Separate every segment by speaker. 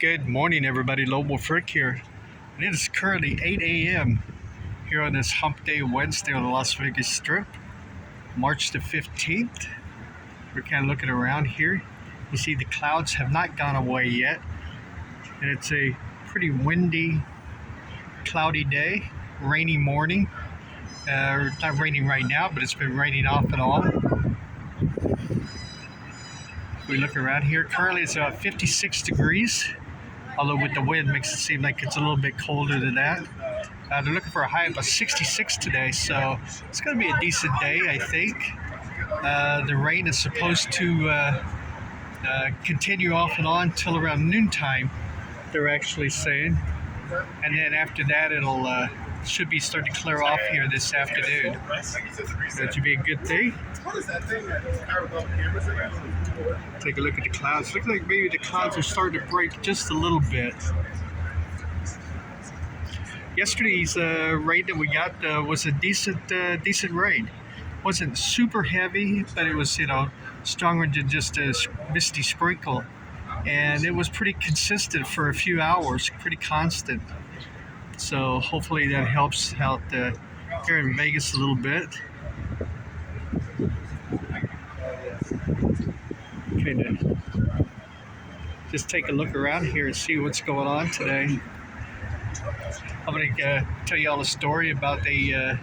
Speaker 1: Good morning, everybody. Lobo Frick here. And it is currently 8 a.m. here on this Hump Day Wednesday on the Las Vegas Strip, March the 15th. We're kind of looking around here. You see the clouds have not gone away yet. And it's a pretty windy, cloudy day, rainy morning. Not raining right now, but it's been raining off and on. We look around here. Currently it's about 56 degrees. Although with the wind makes it seem like it's a little bit colder than that. They're looking for a high of 66 today, so it's going to be a decent day, I think. The rain is supposed to continue off and on till around noontime, they're actually saying. And then after that, it'll should be starting to clear off here this afternoon. That should be a good day. Take a look at the clouds. Looks like maybe the clouds are starting to break just a little bit. Yesterday's rain that we got was a decent rain. Wasn't super heavy, but it was stronger than just a misty sprinkle, and it was pretty consistent for a few hours, pretty constant. So hopefully that helps out here in Vegas a little bit. Just take a look around here and see what's going on today. I'm going to tell you all a story about a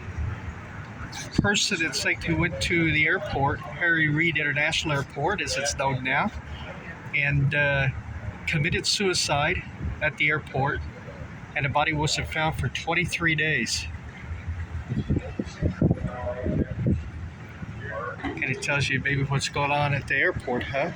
Speaker 1: person that's who went to the airport, Harry Reid International Airport, as it's known now, and committed suicide at the airport, and the body wasn't found for 23 days. And it tells you maybe what's going on at the airport, huh?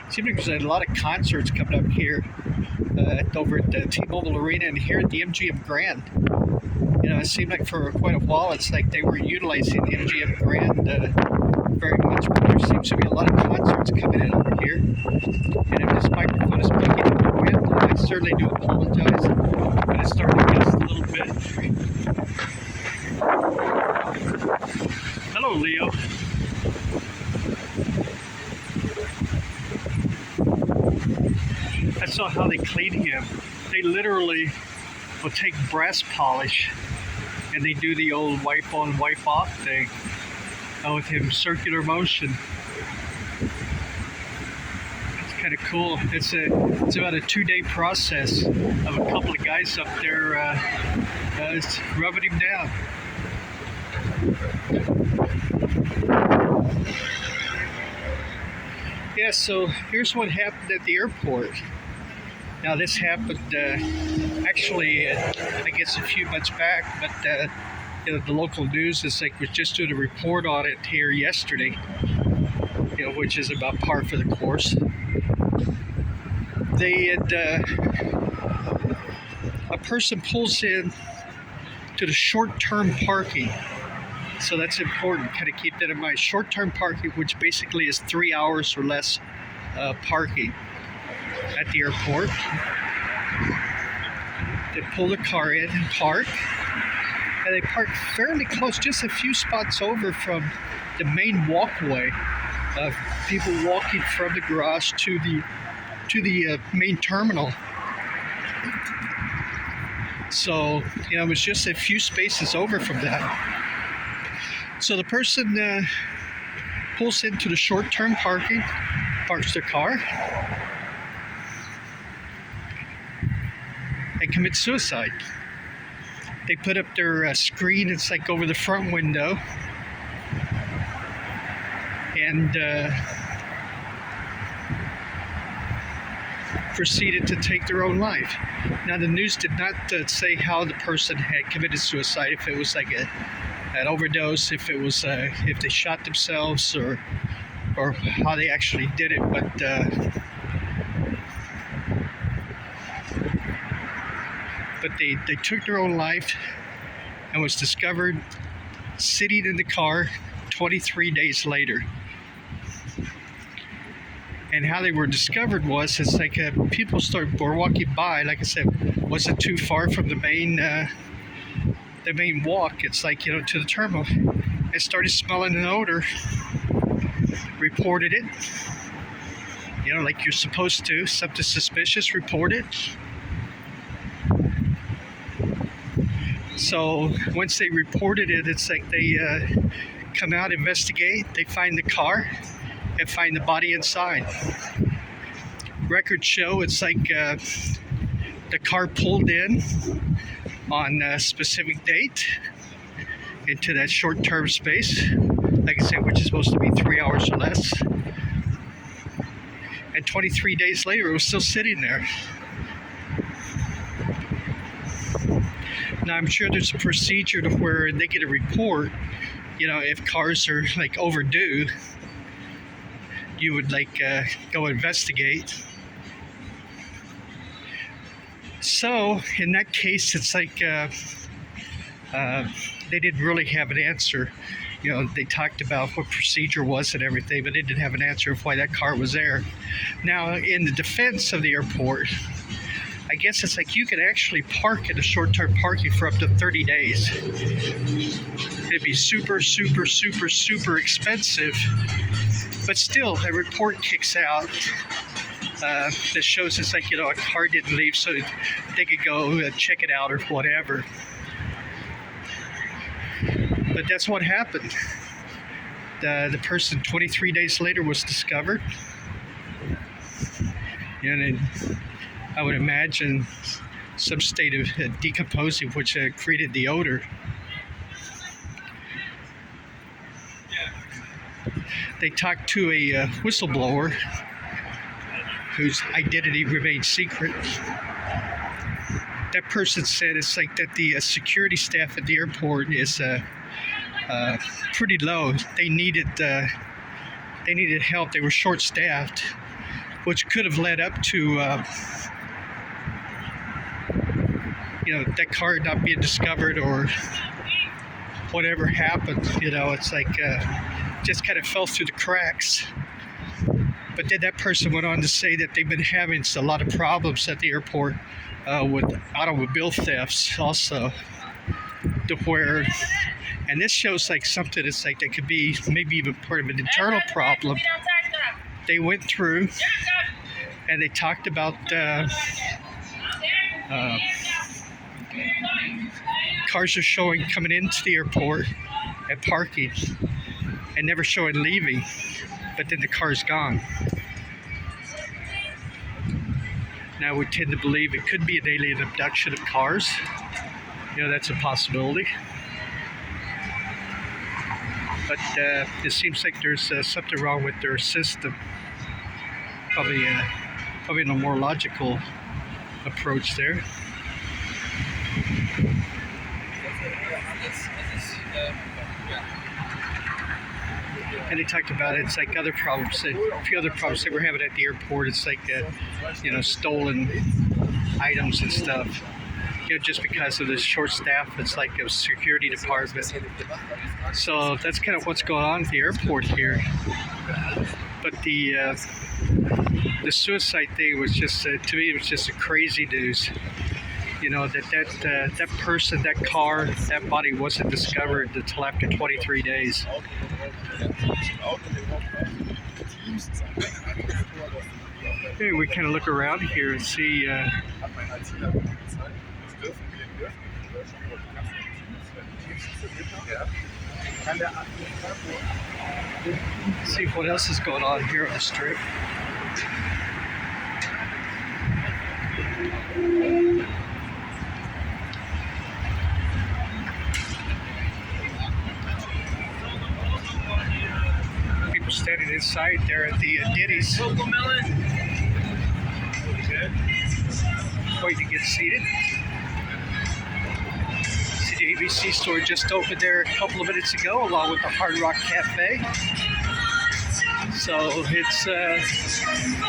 Speaker 1: Seems like there's a lot of concerts coming up here over at the T-Mobile Arena and here at the MGM Grand. It seemed like for quite a while it's like they were utilizing the MGM Grand very much, but there seems to be a lot of concerts coming in over here. And if this microphone is picking up the wind, I certainly do apologize, but it's starting to gust a little bit. Hello, Leo. I saw how they clean him. They literally will take brass polish and they do the old wipe on, wipe off thing with him, circular motion. It's kind of cool. It's about a 2-day process of a couple of guys up there rubbing him down. Yeah, so here's what happened at the airport. Now this happened actually, I guess a few months back, but the local news was just doing a report on it here yesterday, which is about par for the course. They had a person pulls in to the short-term parking. So that's important, kind of keep that in mind. Short-term parking, which basically is 3 hours or less parking at the airport. They pull the car in and park, and they park fairly close, just a few spots over from the main walkway of people walking from the garage to the main terminal. So, it was just a few spaces over from that. So the person pulls into the short-term parking, parks their car, and commits suicide. They put up their screen, it's over the front window, and proceeded to take their own life. Now the news did not say how the person had committed suicide, if it was an overdose, if it was if they shot themselves, or how they actually did it, but they took their own life and was discovered sitting in the car 23 days later. And how they were discovered was people were walking by, like I said, wasn't too far from the main the main walk. It's like, to the terminal. I started smelling an odor, reported it, like you're supposed to. Something suspicious, report it. So once they reported it, it's like they come out, investigate, they find the car and find the body inside. Records show it's like the car pulled in on a specific date into that short-term space, like I said, which is supposed to be 3 hours or less. And 23 days later, it was still sitting there. Now, I'm sure there's a procedure to where they get a report, if cars are like overdue, you would go investigate. So in that case, it's like they didn't really have an answer. They talked about what procedure was and everything, but they didn't have an answer of why that car was there. Now, in the defense of the airport, I guess it's like you could actually park at a short-term parking for up to 30 days. It'd be super, super, super, super expensive, but still, a report kicks out that shows it's like, a car didn't leave, so they could go check it out or whatever. But that's what happened. The person 23 days later was discovered. And I would imagine some state of decomposing, which created the odor. They talked to a whistleblower whose identity remained secret. That person said it's like that the security staff at the airport is pretty low. They needed help. They were short-staffed, which could have led up to that car not being discovered or whatever happened. It's like just kind of fell through the cracks. But then that person went on to say that they've been having a lot of problems at the airport with automobile thefts also, to where, and this shows like something that's like that could be maybe even part of an internal problem. They went through and they talked about cars are showing coming into the airport and parking and never showing leaving, but then the car's gone. Now we tend to believe it could be an alien abduction of cars. That's a possibility. But it seems like there's something wrong with their system. Probably a more logical approach there. And they talked about it. It's like other problems, a few other problems that we're having at the airport. It's like, stolen items and stuff. Just because of this short staff, it's like a security department. So that's kind of what's going on at the airport here. But the suicide thing was just, to me, it was just a crazy news. That person, that car, that body wasn't discovered until after 23 days. Hey, we kind of look around here and see see what else is going on here on the strip. People standing inside there at the Denny's, waiting to get seated. See, the ABC store just opened there a couple of minutes ago, along with the Hard Rock Cafe. So it's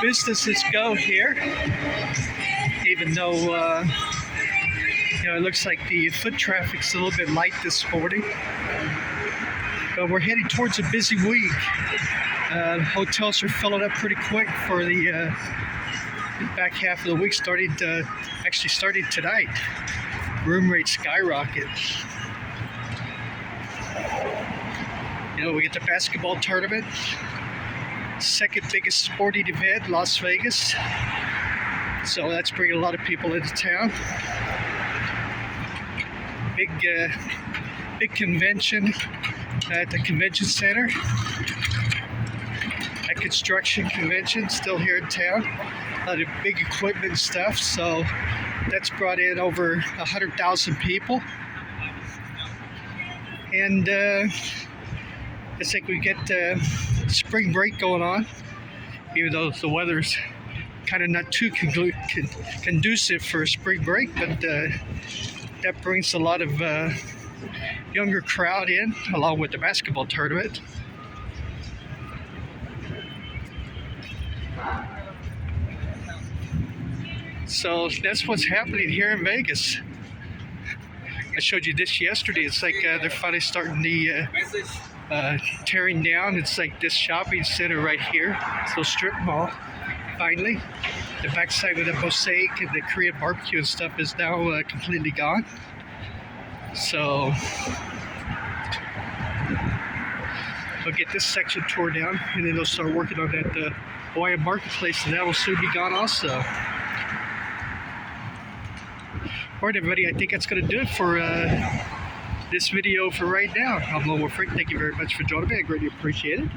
Speaker 1: businesses go here, even though it looks like the foot traffic's a little bit light this morning. But we're heading towards a busy week. Hotels are filling up pretty quick for the back half of the week, starting tonight. room rates skyrocket. You know, we get the basketball tournament, second biggest sporting event, Las Vegas. So that's bringing a lot of people into town. Big convention at the convention center. A construction convention still here in town. A lot of big equipment and stuff. So that's brought in over 100,000 people. And it's like we get spring break going on, even though the weather's kind of not too conducive for a spring break, but that brings a lot of younger crowd in, along with the basketball tournament. So that's what's happening here in Vegas. I showed you this yesterday. It's like they're finally starting the tearing down. It's like this shopping center right here. So strip mall, finally. The backside of the mosaic and the Korean barbecue and stuff is now completely gone. So they'll get this section tore down, and then they'll start working on that Hawaiian marketplace, and that will soon be gone also. Alright everybody, I think that's going to do it for this video for right now. I'm Lone Wolf Frank. Thank you very much for joining me. I greatly appreciate it.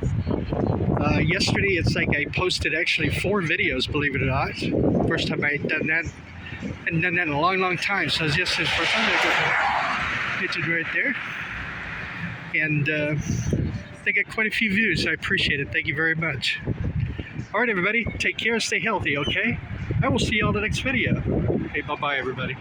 Speaker 1: Yesterday, it's like I posted actually 4 videos, believe it or not. First time I had done that. I hadn't done that in a long time. So it's just the first time I got pictured right there. And they got quite a few views. I appreciate it. Thank you very much. Alright everybody, take care and stay healthy, okay? I will see you all in the next video. Okay, bye-bye everybody.